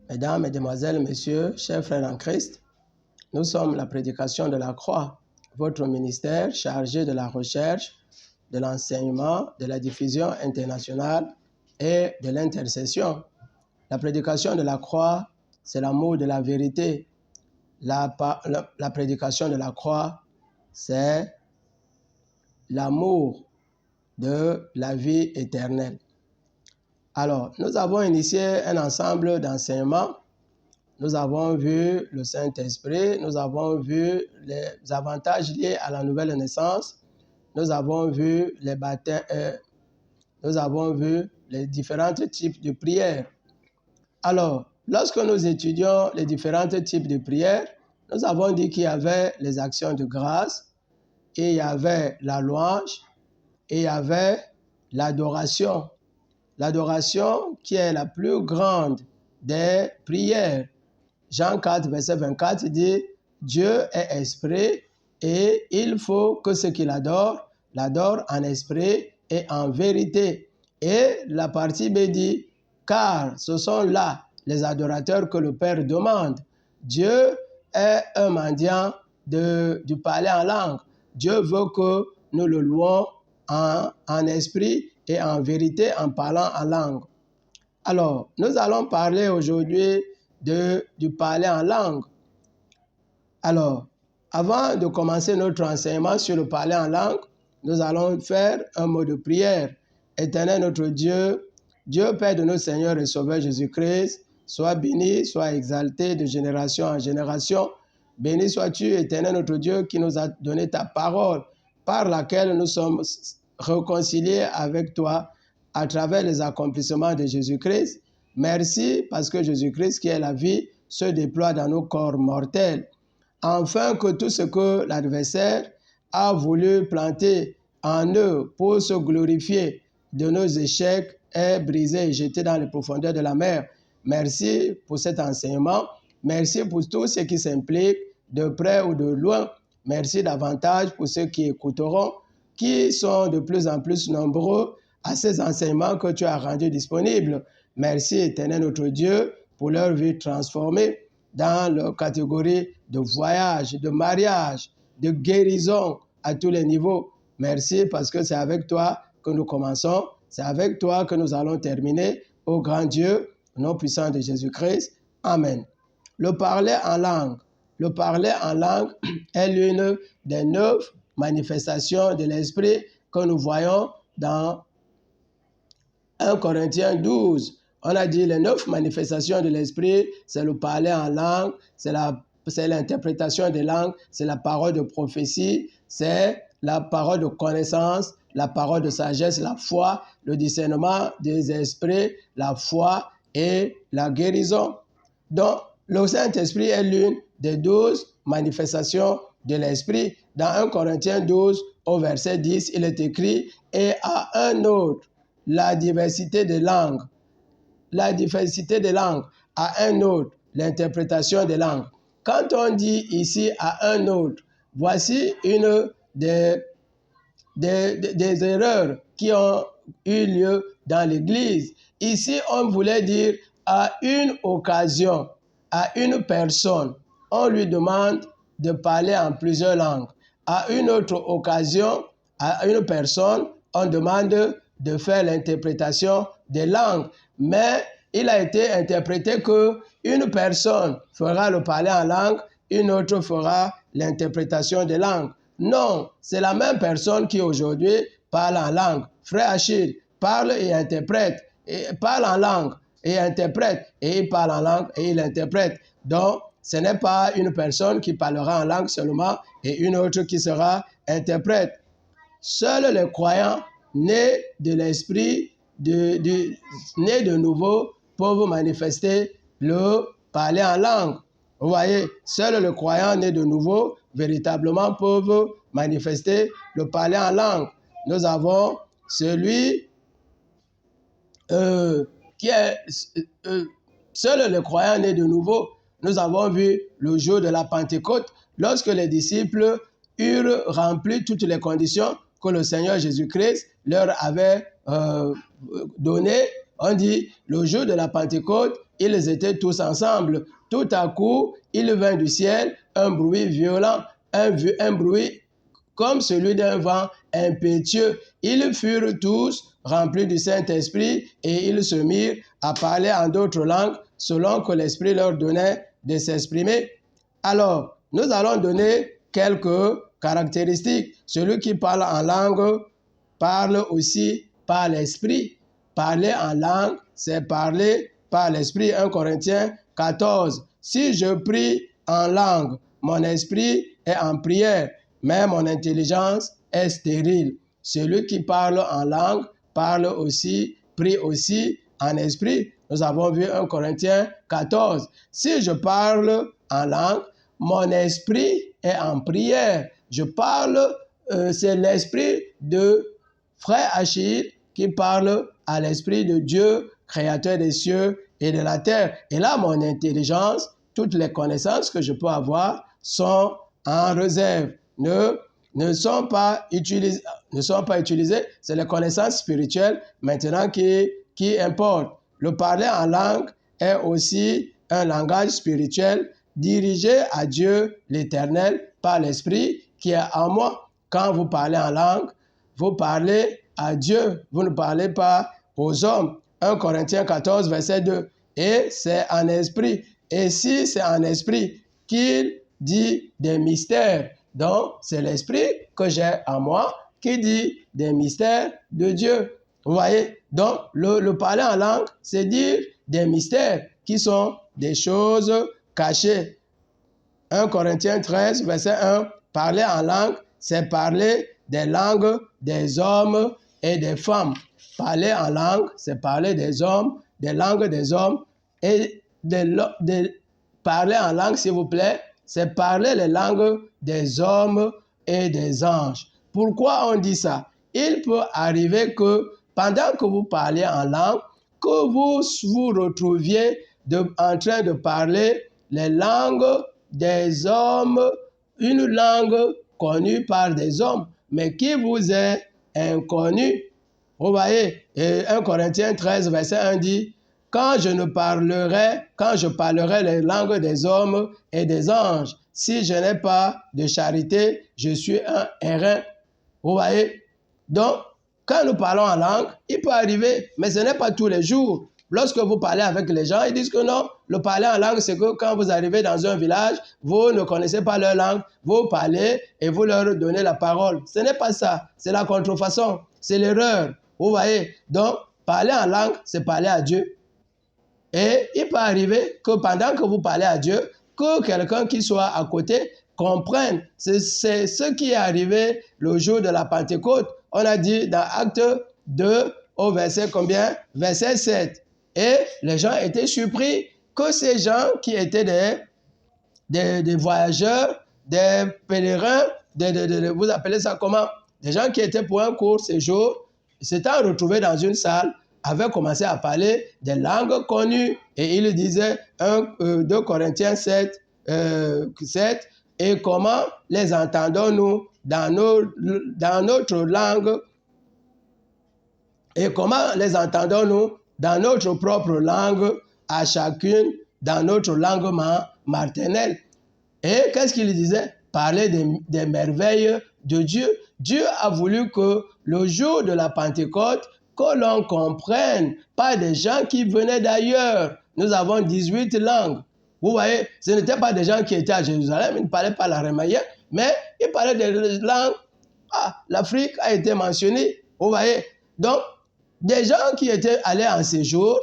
Mesdames, Mesdemoiselles, Messieurs, chers frères en Christ, nous sommes la prédication de la croix, votre ministère chargé de la recherche, de l'enseignement, de la diffusion internationale et de l'intercession. La prédication de la croix, c'est l'amour de la vérité. La prédication de la croix, c'est l'amour de la vie éternelle. Alors, nous avons initié un ensemble d'enseignements. Nous avons vu le Saint-Esprit, nous avons vu les avantages liés à la nouvelle naissance, nous avons vu les baptêmes, nous avons vu les différents types de prières. Alors, lorsque nous étudions les différents types de prières, nous avons dit qu'il y avait les actions de grâce, et il y avait la louange, et il y avait l'adoration. L'adoration qui est la plus grande des prières. Jean 4, verset 24 dit « Dieu est esprit et il faut que ceux qui l'adorent en esprit et en vérité. » Et la partie B dit « Car ce sont là les adorateurs que le Père demande. » Dieu est un mendiant du parler en langue. Dieu veut que nous le louons en esprit et en vérité en parlant en langue. Alors, nous allons parler aujourd'hui du parler en langue. Alors, avant de commencer notre enseignement sur le parler en langue, nous allons faire un mot de prière. Éternel notre Dieu, Dieu Père de notre Seigneur et Sauveur Jésus-Christ, sois béni, sois exalté de génération en génération. Béni sois-tu, Éternel notre Dieu, qui nous a donné ta parole, par laquelle nous sommes réconciliés avec toi à travers les accomplissements de Jésus-Christ. Merci parce que Jésus-Christ, qui est la vie, se déploie dans nos corps mortels, afin que tout ce que l'adversaire a voulu planter en eux pour se glorifier de nos échecs est brisé et jeté dans les profondeurs de la mer. Merci pour cet enseignement. Merci pour tous ceux qui s'impliquent de près ou de loin. Merci davantage pour ceux qui écouteront, qui sont de plus en plus nombreux à ces enseignements que tu as rendus disponibles. Merci, Éternel notre Dieu, pour leur vie transformée dans leur catégorie de voyage, de mariage, de guérison à tous les niveaux. Merci parce que c'est avec toi que nous commençons, c'est avec toi que nous allons terminer. Ô grand Dieu, au nom puissant de Jésus-Christ. Amen. Le parler en langue. Le parler en langue est l'une des 9 manifestations de l'Esprit que nous voyons dans 1 Corinthiens 12. On a dit les 9 manifestations de l'Esprit, c'est le parler en langue, c'est l'interprétation des langues, c'est la parole de prophétie, c'est la parole de connaissance, la parole de sagesse, la foi, le discernement des esprits, la foi et la guérison. Donc, le Saint-Esprit est l'une des 12 manifestations de l'Esprit. Dans 1 Corinthiens 12, au verset 10, il est écrit « Et à un autre, la diversité des langues. » La diversité des langues, à un autre, l'interprétation des langues. Quand on dit ici à un autre, voici une des erreurs qui ont eu lieu dans l'Église. Ici, on voulait dire à une occasion, à une personne. On lui demande de parler en plusieurs langues. À une autre occasion, à une personne, on demande de faire l'interprétation des langues. Mais il a été interprété qu'une personne fera le parler en langue, une autre fera l'interprétation des langues. Non, c'est la même personne qui aujourd'hui parle en langue. Frère Achille parle et interprète, et parle en langue et interprète, et il parle en langue et il interprète. Donc, ce n'est pas une personne qui parlera en langue seulement et une autre qui sera interprète. Seuls les croyants nés de l'esprit, nés de nouveau, peuvent manifester le parler en langue. Vous voyez, seuls les croyants nés de nouveau, véritablement, peuvent manifester le parler en langue. Nous avons celui qui est... seuls les croyants nés de nouveau, nous avons vu le jour de la Pentecôte, lorsque les disciples eurent rempli toutes les conditions que le Seigneur Jésus-Christ leur avait données. On dit, le jour de la Pentecôte, ils étaient tous ensemble. Tout à coup, il vint du ciel un bruit violent, un bruit comme celui d'un vent impétueux. Ils furent tous remplis du Saint-Esprit et ils se mirent à parler en d'autres langues selon que l'Esprit leur donnait de s'exprimer. Alors, nous allons donner quelques caractéristiques. Celui qui parle en langue parle aussi par l'Esprit. Parler en langue, c'est parler par l'Esprit. 1 Corinthiens 14. Si je prie en langue, mon esprit est en prière, mais mon intelligence est stérile. Celui qui parle en langue parle aussi, prie aussi en esprit. Nous avons vu 1 Corinthiens 14. Si je parle en langue, mon esprit est en prière. Je parle, c'est l'esprit de frère Achille qui parle à l'esprit de Dieu, créateur des cieux et de la terre. Et là, mon intelligence, toutes les connaissances que je peux avoir sont en réserve, ne sont pas utilisées. C'est les connaissances spirituelles maintenant qui importent. Le parler en langue est aussi un langage spirituel dirigé à Dieu l'Éternel par l'Esprit qui est en moi. Quand vous parlez en langue, vous parlez à Dieu, vous ne parlez pas aux hommes. 1 Corinthiens 14, verset 2. Et c'est en esprit. Et si c'est en esprit qu'il dit des mystères, donc c'est l'esprit que j'ai en moi qui dit des mystères de Dieu. Vous voyez? Donc le parler en langue, c'est dire des mystères qui sont des choses cachées. 1 Corinthiens 13, verset 1. Parler en langue, c'est parler des langues des hommes et des femmes. Parler en langue, c'est parler des hommes, des langues des hommes et parler en langue, s'il vous plaît, c'est parler les langues des hommes et des anges. Pourquoi on dit ça? Il peut arriver que pendant que vous parlez en langue, que vous vous retrouviez en train de parler les langues des hommes, une langue connue par des hommes, mais qui vous est inconnue. Vous voyez, et 1 Corinthiens 13, verset 1 dit, quand je parlerai les langues des hommes et des anges, si je n'ai pas de charité, je suis un airain. Vous voyez? Donc, quand nous parlons en langue, il peut arriver, mais ce n'est pas tous les jours. Lorsque vous parlez avec les gens, ils disent que non, le parler en langue, c'est que quand vous arrivez dans un village, vous ne connaissez pas leur langue, vous parlez et vous leur donnez la parole. Ce n'est pas ça, c'est la contrefaçon, c'est l'erreur. Vous voyez? Donc, parler en langue, c'est parler à Dieu. Et il peut arriver que pendant que vous parlez à Dieu, que quelqu'un qui soit à côté comprenne. C'est ce qui est arrivé le jour de la Pentecôte. On a dit dans Acte 2 au verset combien? Verset 7. Et les gens étaient surpris que ces gens qui étaient des voyageurs, des pèlerins, vous appelez ça comment? Des gens qui étaient pour un court séjour, s'étant retrouvés dans une salle, avaient commencé à parler des langues connues. Et il disait 2 Corinthiens 7, 7, et comment les entendons-nous dans notre langue? Et comment les entendons-nous dans notre propre langue, à chacune dans notre langue maternelle? Et qu'est-ce qu'il disait? Parler des merveilles de Dieu. Dieu a voulu que le jour de la Pentecôte, que l'on comprenne, pas des gens qui venaient d'ailleurs. Nous avons 18 langues. Vous voyez, ce n'étaient pas des gens qui étaient à Jérusalem, ils ne parlaient pas l'araméen, mais ils parlaient des langues. Ah, l'Afrique a été mentionnée. Vous voyez, donc, des gens qui étaient allés en séjour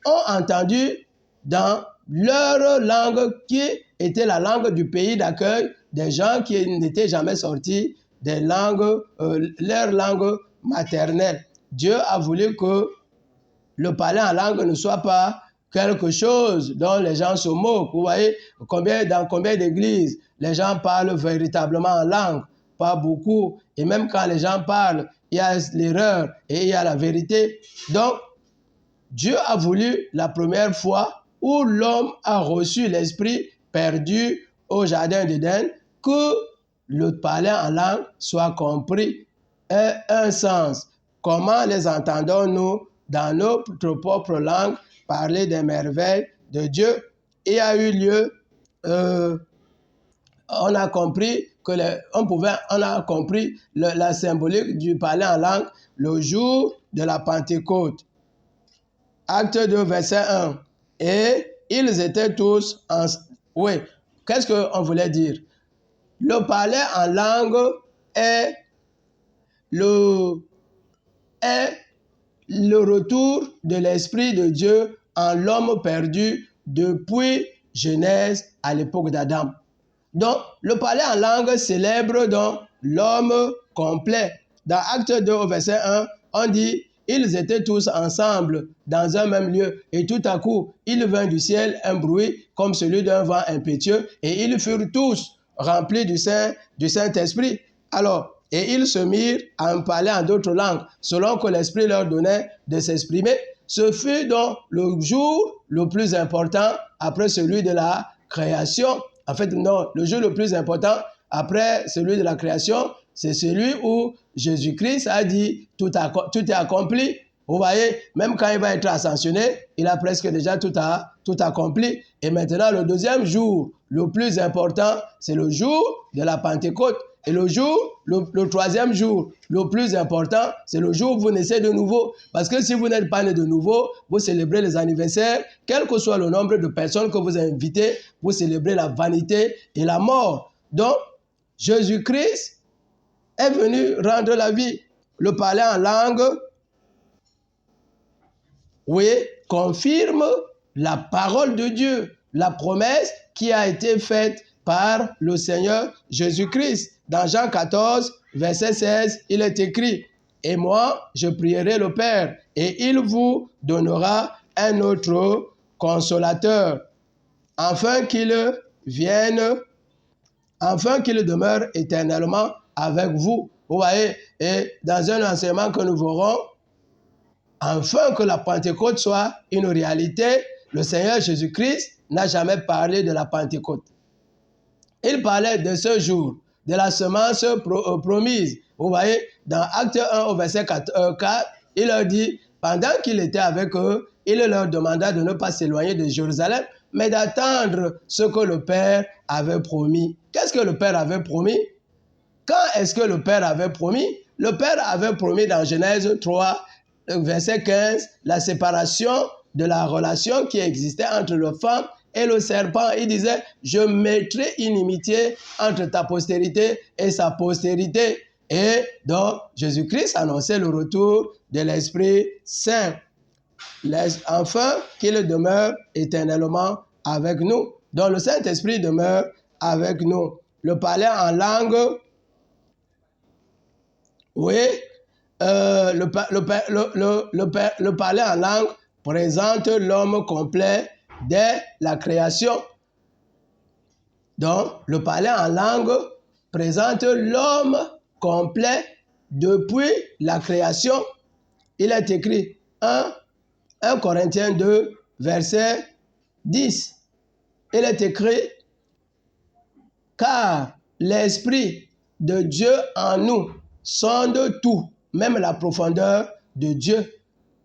ont entendu dans leur langue qui était la langue du pays d'accueil des gens qui n'étaient jamais sortis des langues, leur langue maternelle. Dieu a voulu que le parler en langue ne soit pas quelque chose dont les gens se moquent. Vous voyez, dans combien d'églises les gens parlent véritablement en langue? Pas beaucoup. Et même quand les gens parlent, il y a l'erreur et il y a la vérité. Donc, Dieu a voulu la première fois où l'homme a reçu l'esprit perdu au jardin d'Éden que le parler en langue soit compris ait un sens. Comment les entendons-nous dans notre propre langue parler des merveilles de Dieu. Il y a eu lieu, on a compris que la symbolique du parler en langue le jour de la Pentecôte. Acte 2, verset 1. Et ils étaient tous en... Oui, qu'est-ce qu'on voulait dire? Le parler en langue est le retour de l'Esprit de Dieu en l'homme perdu depuis Genèse à l'époque d'Adam. Donc, le parler en langue célèbre donc l'homme complet. Dans Acte 2 au verset 1, on dit « Ils étaient tous ensemble dans un même lieu et tout à coup, il vint du ciel un bruit comme celui d'un vent impétueux et ils furent tous remplis du Saint-Esprit. Alors, et ils se mirent à parler en d'autres langues selon que l'Esprit leur donnait de s'exprimer. Ce fut donc le jour le plus important après celui de la création. En fait, non, le jour le plus important après celui de la création, c'est celui où Jésus-Christ a dit tout est accompli. Vous voyez, même quand il va être ascensionné, il a presque déjà tout accompli. Et maintenant, le deuxième jour, le plus important, c'est le jour de la Pentecôte. Et le troisième jour, le plus important, c'est le jour où vous naissez de nouveau. Parce que si vous n'êtes pas né de nouveau, vous célébrez les anniversaires, quel que soit le nombre de personnes que vous invitez, vous célébrez la vanité et la mort. Donc, Jésus-Christ est venu rendre la vie. Le parler en langue, oui, confirme la parole de Dieu, la promesse qui a été faite par le Seigneur Jésus-Christ. Dans Jean 14, verset 16, il est écrit « Et moi, je prierai le Père, et il vous donnera un autre consolateur, afin qu'il demeure éternellement avec vous. » Vous voyez, et dans un enseignement que nous verrons, afin que la Pentecôte soit une réalité, le Seigneur Jésus-Christ n'a jamais parlé de la Pentecôte. Il parlait de ce jour, de la semence promise. Vous voyez, dans Acte 1 au verset 4, il leur dit, pendant qu'il était avec eux, il leur demanda de ne pas s'éloigner de Jérusalem, mais d'attendre ce que le Père avait promis. Qu'est-ce que le Père avait promis? Quand est-ce que le Père avait promis? Le Père avait promis dans Genèse 3, verset 15, la séparation de la relation qui existait entre le femme et le serpent. Il disait, je mettrai une inimitié entre ta postérité et sa postérité. Et donc, Jésus-Christ annonçait le retour de l'Esprit Saint. Enfin, qu'il demeure éternellement avec nous. Donc, le Saint-Esprit demeure avec nous. Le parler en langue, oui, le parler en langue présente l'homme complet dès la création. Donc, le parler en langue présente l'homme complet depuis la création. Il est écrit 1 Corinthiens 2, verset 10. Il est écrit, car l'Esprit de Dieu en nous sonde tout, même la profondeur de Dieu.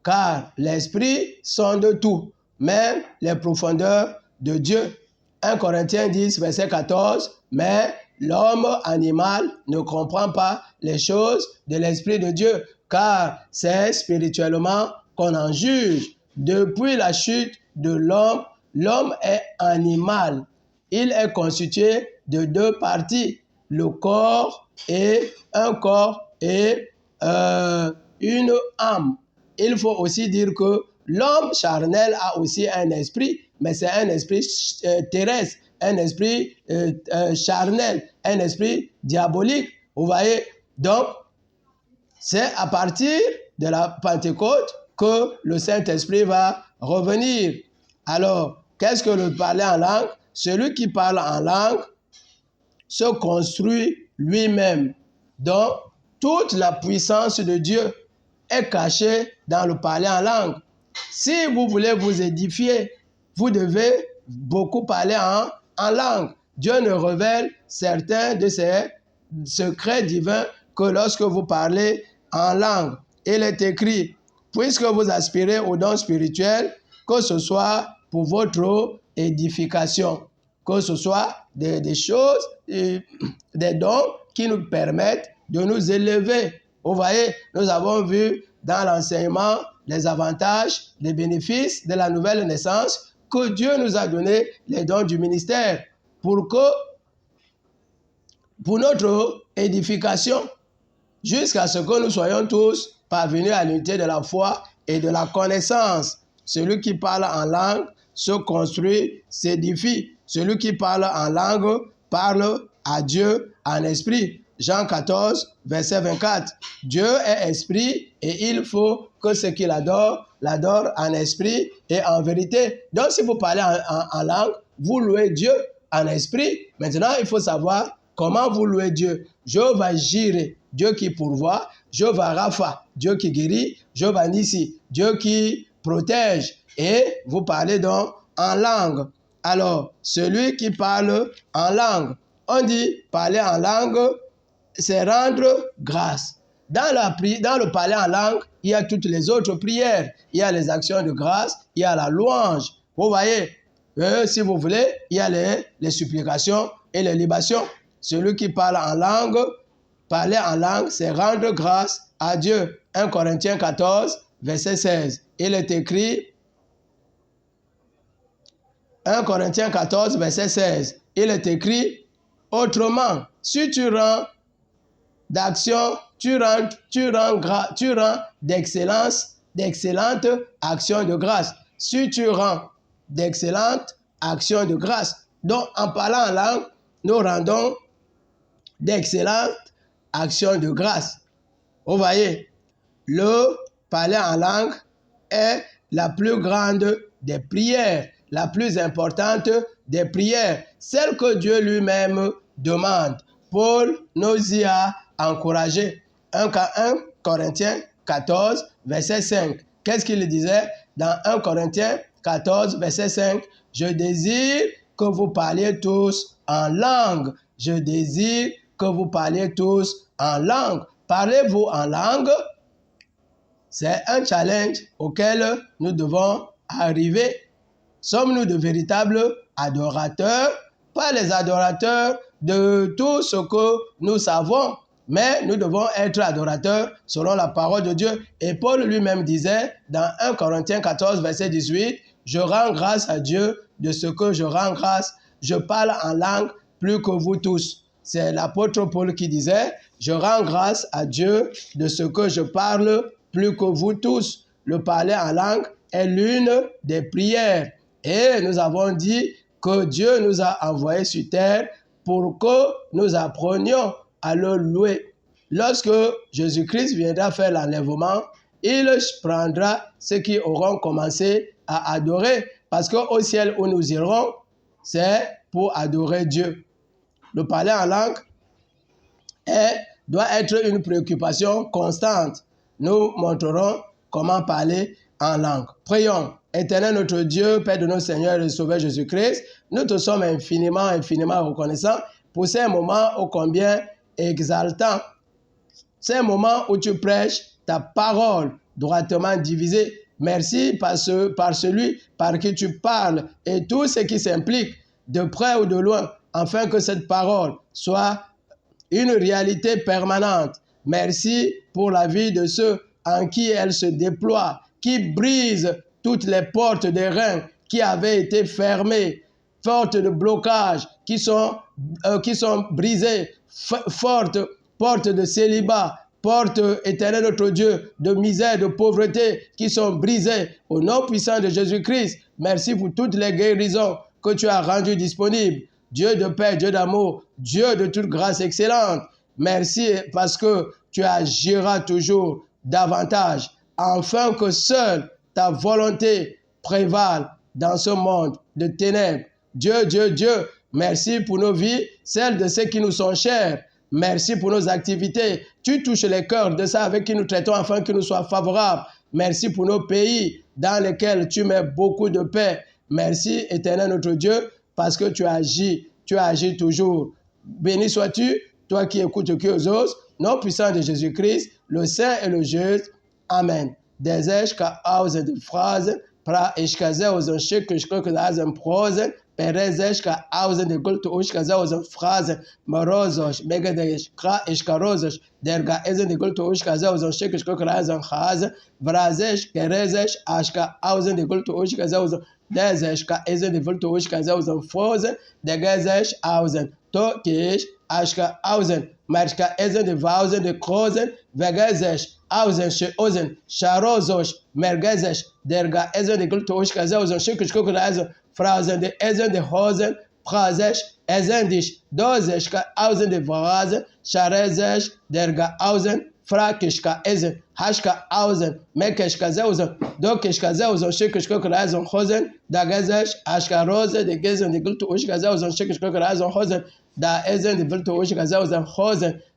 Car l'Esprit sonde tout, même les profondeurs de Dieu. 1 Corinthiens 10, verset 14. Mais l'homme animal ne comprend pas les choses de l'Esprit de Dieu, car c'est spirituellement qu'on en juge. Depuis la chute de l'homme, l'homme est animal. Il est constitué de deux parties, le corps et un corps et une âme. Il faut aussi dire que l'homme charnel a aussi un esprit, mais c'est un esprit terrestre, un esprit charnel, un esprit diabolique. Vous voyez, donc c'est à partir de la Pentecôte que le Saint-Esprit va revenir. Alors, qu'est-ce que le parler en langue? Celui qui parle en langue se construit lui-même. Donc, toute la puissance de Dieu est cachée dans le parler en langue. Si vous voulez vous édifier, vous devez beaucoup parler en langue. Dieu ne révèle certains de ses secrets divins que lorsque vous parlez en langue. Il est écrit, puisque vous aspirez aux dons spirituels, que ce soit pour votre édification, que ce soit des choses, des dons qui nous permettent de nous élever. Vous voyez, nous avons vu dans l'enseignement les avantages, les bénéfices de la nouvelle naissance, que Dieu nous a donné les dons du ministère pour notre édification, jusqu'à ce que nous soyons tous parvenus à l'unité de la foi et de la connaissance. Celui qui parle en langue se construit, s'édifie. Celui qui parle en langue parle à Dieu en esprit. Jean 14, verset 24. Dieu est esprit et il faut que ceux qui l'adorent en esprit et en vérité. Donc si vous parlez en langue, vous louez Dieu en esprit. Maintenant, il faut savoir comment vous louez Dieu. Jéhovah Jireh, Dieu qui pourvoit. Jéhovah Rapha, Dieu qui guérit. Jéhovah Nissi, Dieu qui protège. Et vous parlez donc en langue. Alors, celui qui parle en langue, on dit parler en langue, c'est rendre grâce. Dans le parler en langue, il y a toutes les autres prières. Il y a les actions de grâce, il y a la louange. Vous voyez, si vous voulez, il y a les supplications et les libations. Celui qui parle en langue, parler en langue, c'est rendre grâce à Dieu. 1 Corinthiens 14, verset 16. Il est écrit, 1 Corinthiens 14, verset 16. Il est écrit, autrement, si tu rends d'action, tu rends d'excellentes actions de grâce. Si tu rends d'excellentes actions de grâce. Donc, en parlant en langue, nous rendons d'excellentes actions de grâce. Vous voyez, le parler en langue est la plus grande des prières, la plus importante des prières, celle que Dieu lui-même demande. Paul nous y a encouragé. 1 Corinthiens 14, verset 5. Qu'est-ce qu'il disait dans 1 Corinthiens 14, verset 5? Je désire que vous parliez tous en langue. Je désire que vous parliez tous en langue. Parlez-vous en langue? C'est un challenge auquel nous devons arriver. Sommes-nous de véritables adorateurs? Pas les adorateurs de tout ce que nous savons, mais nous devons être adorateurs selon la parole de Dieu. Et Paul lui-même disait dans 1 Corinthiens 14, verset 18, « Je rends grâce à Dieu de ce que je rends grâce. Je parle en langue plus que vous tous. » C'est l'apôtre Paul qui disait, « Je rends grâce à Dieu de ce que je parle plus que vous tous. » Le parler en langue est l'une des prières. Et nous avons dit que Dieu nous a envoyés sur terre pour que nous apprenions à le louer. Lorsque Jésus-Christ viendra faire l'enlèvement, il prendra ceux qui auront commencé à adorer. Parce qu'au ciel où nous irons, c'est pour adorer Dieu. Le parler en langue doit être une préoccupation constante. Nous montrerons comment parler en langue. Prions. Éternel notre Dieu, Père de notre Seigneur et Sauveur Jésus-Christ, nous te sommes infiniment reconnaissants pour ces moments ô combien exaltants. Ces moments où tu prêches ta parole droitement divisée. Merci par celui par qui tu parles et tout ce qui s'implique de près ou de loin, afin que cette parole soit une réalité permanente. Merci pour la vie de ceux en qui elle se déploie, qui brise toutes les portes des reins qui avaient été fermées, portes de blocage qui sont brisées, fortes portes de célibat, portes, éternel notre Dieu, de misère, de pauvreté qui sont brisées au nom puissant de Jésus-Christ. Merci pour toutes les guérisons que tu as rendues disponibles. Dieu de paix, Dieu d'amour, Dieu de toute grâce excellente. Merci parce que tu agiras toujours davantage, afin que seule ta volonté prévale dans ce monde de ténèbres. Dieu, Dieu, Dieu, merci pour nos vies, celles de ceux qui nous sont chers. Merci pour nos activités. Tu touches les cœurs de ceux avec qui nous traitons afin qu'ils nous soient favorables. Merci pour nos pays dans lesquels tu mets beaucoup de paix. Merci, éternel notre Dieu, parce que tu agis toujours. Béni sois-tu, toi qui écoutes, qui oses, nom puissant de Jésus-Christ, le Saint et le juste. Amen. Des Phrases pra ishkazeuzon shikishkokudazen prozen perezeshka auzen de gultu ushkazeuzon phrasen morozos megadesh kra ishkarozos derga ezen de gultu ushkazeuzon shikishkokudazen khazen vrazesh kerezesh ashka auzen de gultu ushkazeuzon dezeshka ezen de gultu ushkazeuzon frozen degezesh auzen tokish ashka auzen marshka ezen de vauzen de krozen vegezesh auzen sheozen sharozosh mergezesh derga ezen de gultu ushkazeuzon shikishkokudazen phrasen de ezen de hozen prazesh ezendish dozeshka auzen de vrazen sharezesh derga auzen frakishka ezen hashka auzen mekeshka zeuzen dokeshka zeuzen shikishkokudazen hozen dagezesh ashka roze de gezen de gultu ushka zeuzen shikishkokudazen hozen da ezen de gultu ushka zeuzen hozen